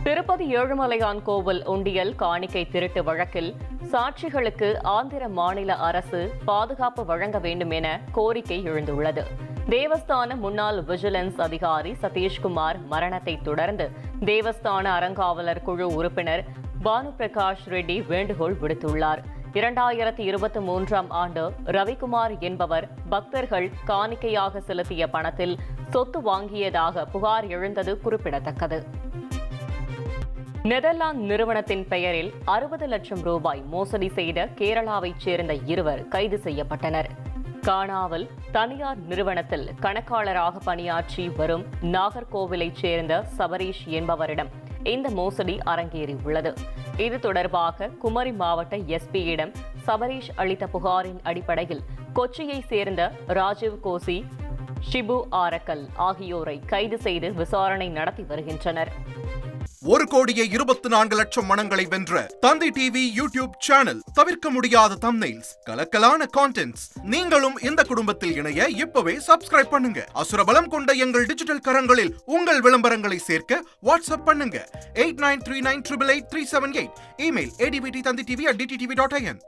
திருப்பதி ஏழுமலையான் கோவில் உண்டியல் காணிக்கை திருட்டு வழக்கில் சாட்சிகளுக்கு ஆந்திர மாநில அரசு பாதுகாப்பு வழங்க வேண்டும் என கோரிக்கை எழுந்துள்ளது. தேவஸ்தான முன்னாள் விஜிலன்ஸ் அதிகாரி சதீஷ்குமார் மரணத்தை தொடர்ந்து தேவஸ்தான அறங்காவலர் குழு உறுப்பினர் பானு பிரகாஷ் ரெட்டி வேண்டுகோள் விடுத்துள்ளார். 2023ஆம் ஆண்டு ரவிக்குமார் என்பவர் பக்தர்கள் காணிக்கையாக செலுத்திய பணத்தில் சொத்து வாங்கியதாக புகார் எழுந்தது குறிப்பிடத்தக்கது. நெதர்லாந்து நிறுவனத்தின் பெயரில் 60 லட்சம் ரூபாய் மோசடி செய்த கேரளாவைச் சேர்ந்த இருவர் கைது செய்யப்பட்டனர். கானாவில் தனியார் நிறுவனத்தில் கணக்காளராக பணியாற்றி வரும் நாகர்கோவிலைச் சேர்ந்த சபரீஷ் என்பவரிடம் இந்த மோசடி அரங்கேறியுள்ளது. இது தொடர்பாக குமரி மாவட்ட எஸ்பியிடம் சபரீஷ் அளித்த புகாரின் அடிப்படையில் கொச்சியை சேர்ந்த ராஜீவ் கோசி, ஷிபு ஆரக்கல் ஆகியோரை கைது செய்து விசாரணை நடத்தி வருகின்றனர். 1,24,00,000 மனங்களை வென்ற தந்தி டிவி யூடியூப் சேனல். தவிர்க்க முடியாத தம்ப்நெயில்ஸ், கலக்கலான கான்டென்ட்ஸ். நீங்களும் இந்த குடும்பத்தில் இணைய இப்பவே சப்ஸ்கிரைப் பண்ணுங்க. அசுரபலம் கொண்ட எங்கள் டிஜிட்டல் கரங்களில் உங்கள் விளம்பரங்களை சேர்க்க வாட்ஸ்அப் பண்ணுங்க. 8939888378. Email advtthanditv@dttv.in.